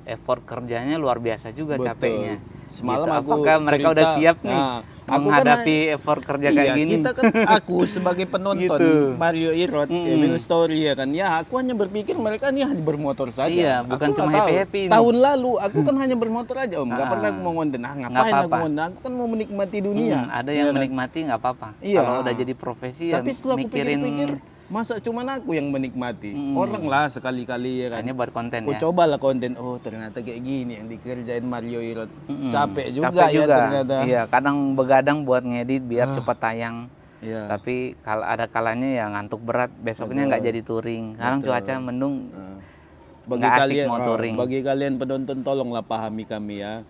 effort kerjanya luar biasa juga. Capeknya. Semalam gitu. aku Apakah mereka cerita, udah siap nih menghadapi effort kerja kayak gini? Kita kan, aku sebagai penonton gitu. Mario Irot, Emil Story ya kan. Ya aku hanya berpikir mereka nih hanya bermotor saja. Iya, bukan aku cuma happy-happy. Tahun lalu aku kan hanya bermotor aja Om. Gak pernah aku mau ngonten. Ngapain aku ngonten? Aku kan mau menikmati dunia. Ada yang menikmati nggak apa-apa. Kalau udah jadi profesi, tapi setelah mikirin aku pikir-pikir, Masa cuman aku yang menikmati? Orang lah sekali-kali ya kan. Ini buat konten Ku ya. cobalah konten, oh ternyata kayak gini yang dikerjain Mario Irot. Capek juga Capek ya juga. ternyata. Iya, kadang begadang buat ngedit biar cepat tayang. Iya. Tapi kalau ada kalanya ya ngantuk berat, besoknya nggak jadi touring. Sekarang cuaca mendung, Bagi nggak asik kalian, mau touring. bagi kalian penonton tolonglah pahami kami ya.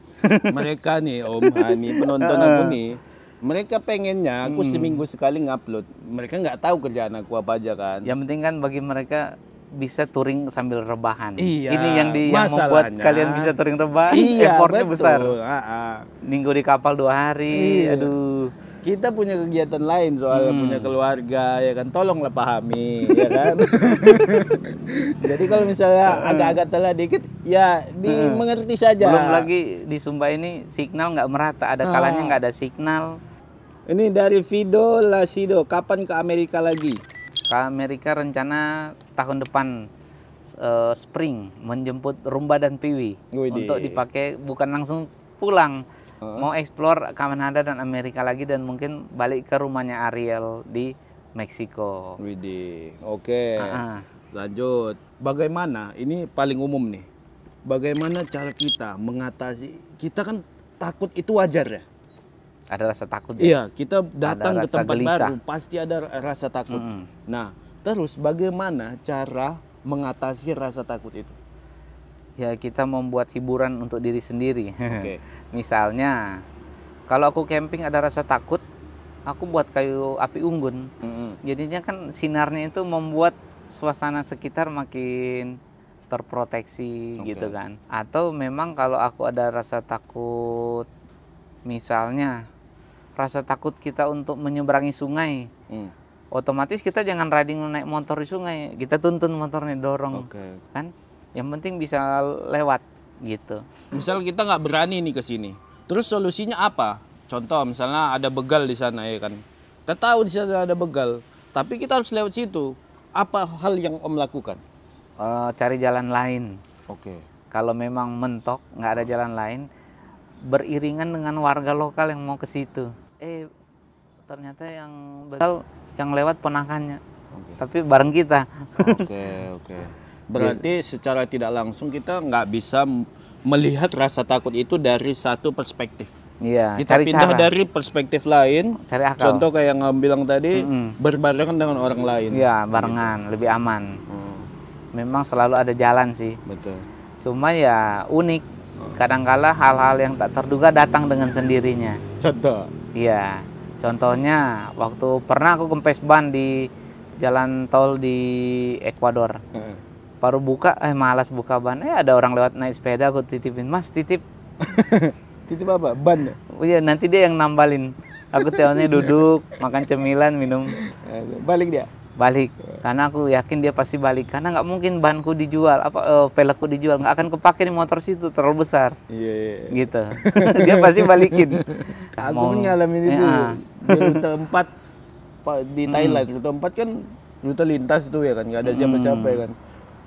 Mereka nih Om Hani, penonton aku nih, mereka pengennya aku seminggu sekali ngupload. Mereka nggak tahu kerjaan aku apa aja kan. Yang penting kan bagi mereka bisa touring sambil rebahan. Iya, Ini yang membuat masalahnya- kalian bisa touring rebahan, Iya, effortnya betul. besar. Ah. Minggu di kapal 2 hari, Iya. aduh. Kita punya kegiatan lain soalnya punya keluarga ya kan, tolonglah pahami ya kan. Jadi kalau misalnya agak-agak telat dikit ya dimengerti saja. Belum lagi di Sumba ini signal nggak merata, ada kalanya nggak ada signal. Ini dari Vido Lasido, kapan ke Amerika lagi? Ke Amerika rencana tahun depan spring menjemput Rumba dan Piwi Widih. untuk dipakai, bukan langsung pulang. Mau explore Kanada dan Amerika lagi dan mungkin balik ke rumahnya Ariel di Meksiko. Widih, oke. Ah. Lanjut. Bagaimana? Ini paling umum nih. Bagaimana cara kita mengatasi? Kita kan takut itu wajar ya. Ada rasa takut ya? Iya, kita datang ke rasa tempat gelisah. baru pasti ada rasa takut. Nah, terus bagaimana cara mengatasi rasa takut itu? Ya kita membuat hiburan untuk diri sendiri. Oke. Misalnya, kalau aku camping ada rasa takut, aku buat kayu api unggun. Jadinya kan sinarnya itu membuat suasana sekitar makin terproteksi gitu kan. Atau memang kalau aku ada rasa takut, misalnya rasa takut kita untuk menyeberangi sungai, otomatis kita jangan riding naik motor di sungai, kita tuntun motornya, dorong, Oke. kan? Yang penting bisa lewat gitu. Misal kita nggak berani nih ke sini, terus solusinya apa? Contoh misalnya ada begal di sana ya kan, kita tahu di sana ada begal, tapi kita harus lewat situ. Apa hal yang Om lakukan? Cari jalan lain. Oke. Kalau memang mentok nggak ada jalan lain, beriringan dengan warga lokal yang mau ke situ. Ternyata yang begal yang lewat ponakannya, tapi bareng kita. Oke. Berarti secara tidak langsung kita nggak bisa melihat rasa takut itu dari satu perspektif. Iya. Kita Cari pindah cara. dari perspektif lain. Cari akal. Contoh kayak yang bilang tadi, berbarengan dengan orang lain. Iya, barengan, lebih aman. Memang selalu ada jalan sih. Betul. Cuma ya unik. Kadangkala hal-hal yang tak terduga datang dengan sendirinya. Contoh. Iya. Contohnya waktu pernah aku kempes ban di jalan tol di Ekuador. Baru buka, malas buka ban. Ada orang lewat naik sepeda, aku titipin, Mas titip. Titip apa? Ban. Oh iya, nanti dia yang nambalin. Aku teonnya duduk, makan cemilan, minum. Balik dia. Balik. Karena aku yakin dia pasti balik. Karena nggak mungkin banku dijual, pelekku dijual. Nggak akan kepake di motor situ, terlalu besar. Iya. Gitu. Dia pasti balikin. Aku pun ngalamin itu. Di rute 4 di Thailand. Rute 4 kan rute lintas tuh ya kan. Nggak ada siapa-siapa ya kan.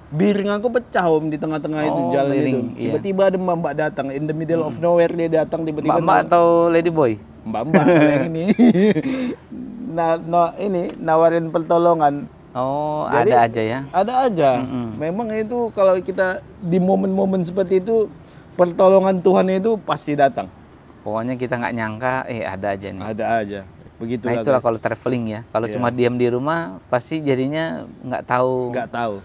Biring aku pecah Om di tengah-tengah itu jalan biring, itu. iya. Tiba-tiba ada mbak datang in the middle of nowhere, dia datang tiba-tiba. Mbak atau lady boy? Mbak yang ini. Ini nawarin pertolongan. Oh, Jadi, ada aja ya. Ada aja. Memang itu kalau kita di momen-momen seperti itu pertolongan Tuhan itu pasti datang. Pokoknya kita nggak nyangka, ada aja nih. Ada aja. Begitulah. Nah itulah guys. kalau traveling ya. Kalau cuma diam di rumah, pasti jadinya nggak tahu. Nggak tahu.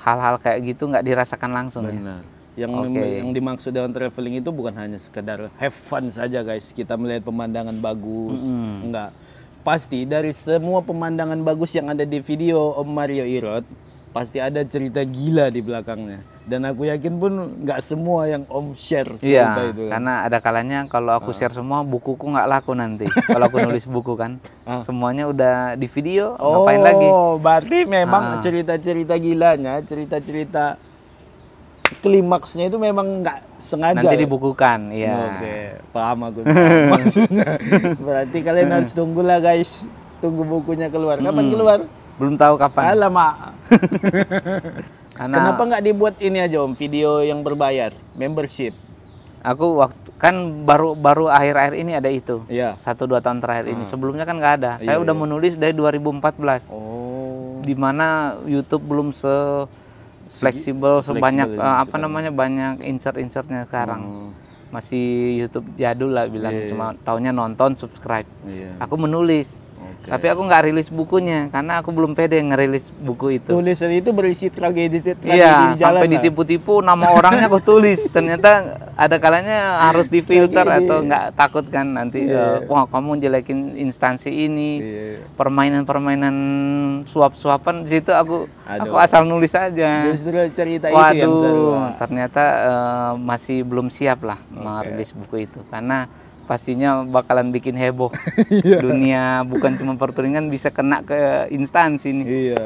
Hal-hal kayak gitu nggak dirasakan langsung. Benar. Ya? Yang dimaksud dengan traveling itu bukan hanya sekedar have fun saja guys. Kita melihat pemandangan bagus. Enggak. Pasti dari semua pemandangan bagus yang ada di video Om Mario Irot, pasti ada cerita gila di belakangnya. Dan aku yakin pun nggak semua yang Om share cerita Iya, itu. karena ada kalanya kalau aku share semua, bukuku nggak laku nanti. Kalau aku nulis buku kan, semuanya udah di video, ngapain lagi? Oh, berarti memang cerita-cerita gilanya, cerita-cerita klimaksnya itu memang nggak sengaja. Nanti dibukukan, iya. Oke, paham aku maksudnya. Berarti kalian harus tunggulah guys, tunggu bukunya keluar. Kapan keluar? Belum tahu kapan. Alamak. Karena Kenapa nggak dibuat ini aja Om, video yang berbayar, membership? aku kan baru akhir-akhir ini ada itu. Iya. 1-2 tahun terakhir ini. Sebelumnya kan nggak ada. Saya udah menulis dari 2014. Oh. di mana YouTube belum fleksibel sebanyak banyak insert-insertnya sekarang. Masih YouTube jadul lah bilang, cuma taunya nonton, subscribe. Aku menulis. Tapi aku nggak rilis bukunya karena aku belum pede ngerilis buku itu. Tulisan itu berisi tragedi di jalan. Iya, sampai ditipu-tipu nama orangnya aku tulis. Ternyata ada kalanya harus difilter atau nggak takut kan nanti wah kamu jelekin instansi ini. Permainan-permainan suap-suapan di situ aku asal nulis aja. Justru cerita itu yang seru. Ternyata masih belum siap lah merilis buku itu karena pastinya bakalan bikin heboh. Dunia bukan cuma pertouringan bisa kena ke instansi nih. Iya.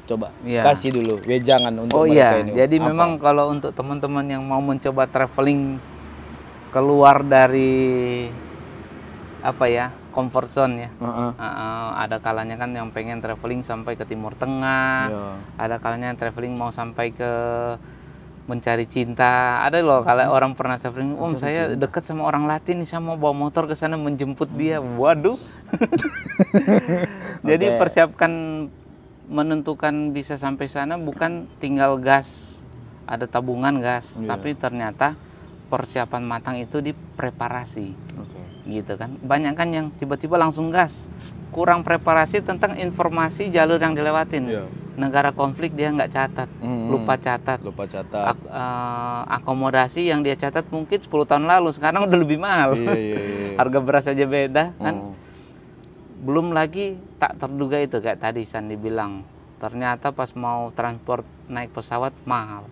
Coba kasih dulu wejangan untuk mereka ini. Jadi memang kalau untuk teman-teman yang mau mencoba traveling keluar dari comfort zone ya. Ada kalanya kan yang pengen traveling sampai ke Timur Tengah. Ada kalanya traveling mau sampai ke mencari cinta. Ada loh kalau orang pernah traveling, saya dekat sama orang Latin, saya mau bawa motor ke sana menjemput dia. Waduh. Jadi persiapkan menentukan bisa sampai sana bukan tinggal gas, ada tabungan gas, tapi ternyata persiapan matang itu dipreparasi. Gitu kan. Banyak kan yang tiba-tiba langsung gas. Kurang preparasi tentang informasi jalur yang dilewatin. Negara konflik dia nggak catat, lupa catat. Akomodasi yang dia catat mungkin 10 tahun lalu, sekarang udah lebih mahal. Harga beras aja beda kan. Belum lagi tak terduga itu kayak tadi Sandi bilang, ternyata pas mau transport naik pesawat mahal.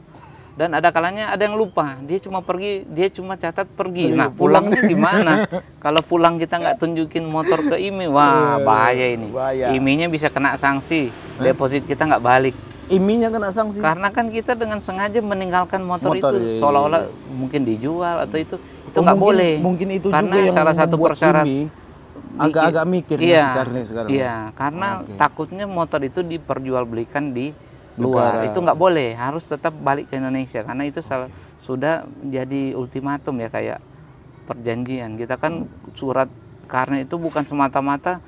Dan ada kalanya ada yang lupa, dia cuma pergi, dia cuma catat pergi. Nah pulangnya gimana? Kalau pulang kita nggak tunjukin motor ke IMEI, wah bahaya ini. IMEI-nya bisa kena sanksi, deposit kita nggak balik. IMEI-nya kena sanksi? Karena kan kita dengan sengaja meninggalkan motor itu, seolah-olah mungkin dijual atau itu nggak boleh. Mungkin itu karena juga yang salah satu persyarat agak-agak mikir sekarang. Iya, karena takutnya motor itu diperjualbelikan di luar. Itu nggak boleh, harus tetap balik ke Indonesia karena itu sudah jadi ultimatum ya, kayak perjanjian. Kita kan surat karnet itu bukan semata-mata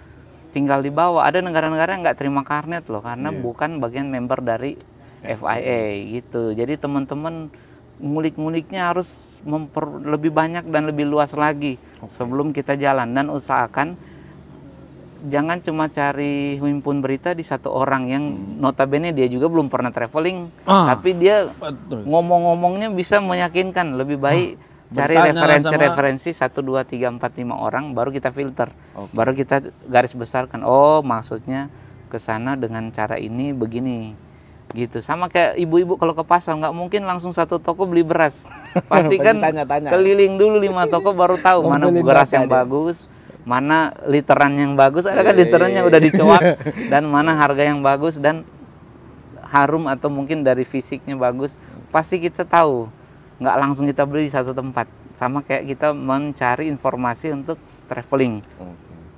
tinggal dibawa. Ada negara-negara yang nggak terima karnet loh karena bukan bagian member dari FIA gitu. Jadi teman-teman ngulik-nguliknya harus lebih banyak dan lebih luas lagi sebelum kita jalan, dan usahakan jangan cuma cari himpun berita di satu orang yang notabene dia juga belum pernah traveling, tapi dia ngomong-ngomongnya bisa meyakinkan. Lebih baik cari referensi 1, 2, 3, 4, 5 orang, baru kita filter, baru kita garis besarkan. Oh maksudnya ke sana dengan cara ini begini, gitu. Sama kayak ibu-ibu kalau ke pasar nggak mungkin langsung satu toko beli beras, pasti kan keliling dulu 5 toko baru tahu mana beras yang bagus, mana literan yang bagus, ada kan literan yang udah dicoak, dan mana harga yang bagus dan harum atau mungkin dari fisiknya bagus, pasti kita tahu. Nggak langsung kita beli di satu tempat. Sama kayak kita mencari informasi untuk traveling.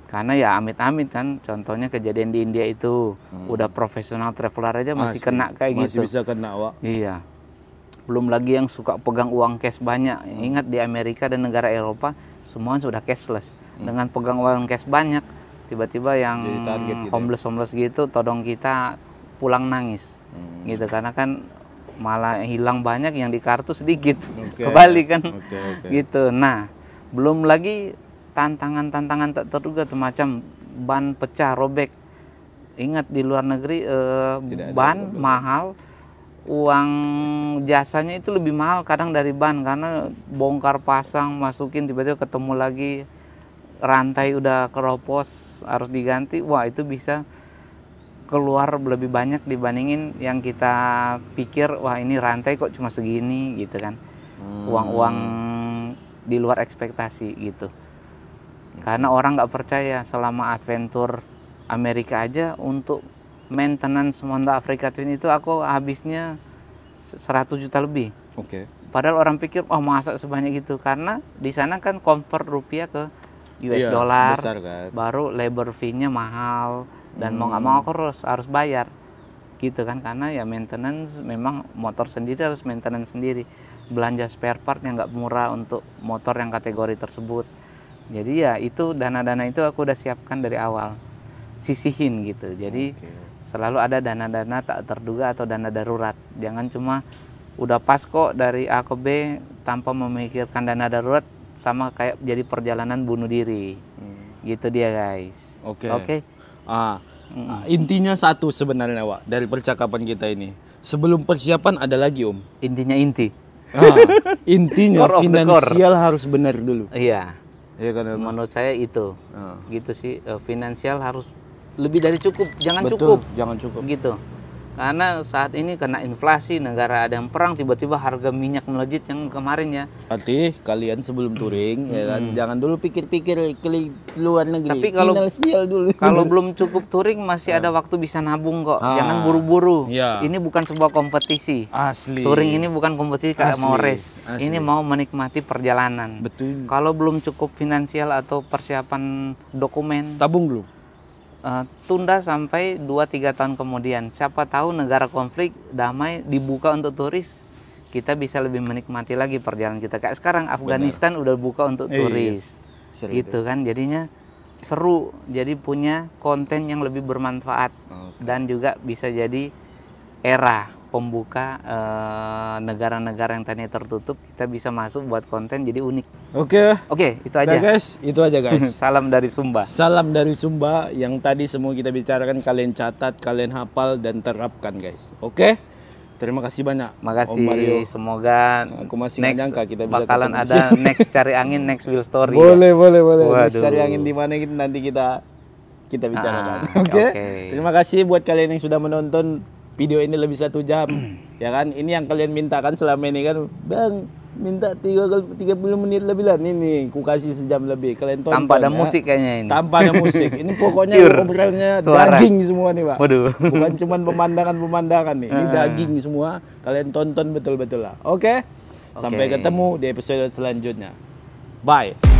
Karena ya amit-amit kan, contohnya kejadian di India itu, udah profesional traveler aja masih kena kayak gitu. Masih bisa kena, Wak. Iya. Belum lagi yang suka pegang uang cash banyak. Ingat di Amerika dan negara Eropa semuanya sudah cashless. Dengan pegang uang cash banyak, tiba-tiba yang homeless gitu todong kita pulang nangis. Gitu, karena kan malah hilang banyak, yang di kartu sedikit. Kembali kan. Gitu. Nah, belum lagi tantangan-tantangan tak terduga tuh, macam ban pecah, robek. Ingat di luar negeri ban mahal, uang jasanya itu lebih mahal kadang dari ban, karena bongkar pasang, masukin, tiba-tiba ketemu lagi rantai udah keropos harus diganti. Wah, itu bisa keluar lebih banyak dibandingin yang kita pikir, wah ini rantai kok cuma segini gitu kan. Uang-uang di luar ekspektasi gitu. Karena orang nggak percaya, selama adventure Amerika aja untuk maintenance Honda Africa Twin itu aku habisnya 100 juta lebih. Padahal orang pikir, oh masa sebanyak itu, karena di sana kan convert rupiah ke US dollar, kan? Baru labor fee-nya mahal, dan mau nggak mau aku harus bayar gitu kan, karena ya maintenance, memang motor sendiri harus maintenance sendiri, belanja spare part yang nggak murah untuk motor yang kategori tersebut. Jadi ya itu dana-dana itu aku udah siapkan dari awal, sisihin gitu. Jadi selalu ada dana-dana tak terduga atau dana darurat. Jangan cuma udah pas kok dari A ke B tanpa memikirkan dana darurat, sama kayak jadi perjalanan bunuh diri. Gitu dia guys. Oke. Intinya satu sebenarnya Wak, dari percakapan kita ini. Sebelum persiapan ada lagi Om. Intinya inti. Intinya finansial harus benar dulu. Iya. Iya kan, menurut saya itu. Gitu sih, finansial harus lebih dari cukup, jangan jangan cukup gitu. Karena saat ini kena inflasi, negara ada yang perang, tiba-tiba harga minyak melejit yang kemarin ya. Berarti kalian sebelum touring ya kan, jangan dulu pikir-pikir ke luar negeri. Tapi kalau dulu. Kalau belum cukup touring masih ada waktu bisa nabung kok. Jangan buru-buru. Ini bukan sebuah kompetisi. Asli. Touring ini bukan kompetisi kayak mau race. Ini mau menikmati perjalanan. Betul. Kalau belum cukup finansial atau persiapan dokumen, tabung dulu. Tunda sampai 2-3 tahun kemudian. Siapa tahu negara konflik damai dibuka untuk turis, kita bisa lebih menikmati lagi perjalanan kita. Kayak sekarang Afghanistan udah buka untuk turis. Gitu kan, jadinya seru. Jadi punya konten yang lebih bermanfaat. Dan juga bisa jadi era pembuka negara-negara yang tadinya tertutup, kita bisa masuk buat konten jadi unik. Oke, itu aja. Guys, itu aja guys. Salam dari Sumba. Salam dari Sumba. Yang tadi semua kita bicarakan kalian catat, kalian hafal dan terapkan guys. Oke? Terima kasih banyak. Makasih. Om Mario. Semoga aku masih nggak nyangka kita bisa bakalan ada next cari angin, next wheel story. Boleh. Next cari angin di mana nanti kita bicarakan. Oke? Terima kasih buat kalian yang sudah menonton video ini lebih 1 jam. Ya kan, ini yang kalian mintakan selama ini kan, Bang, minta 30 menit lebih lah. Ini ku kasih sejam lebih, kalian tonton. Tanpa ada musik kayaknya ini. Tanpa ada musik. Ini pokoknya ngobrolnya daging semua nih Pak. Waduh. Bukan cuma pemandangan nih. Ini daging semua. Kalian tonton betul-betul lah. Oke? Sampai ketemu di episode selanjutnya. Bye.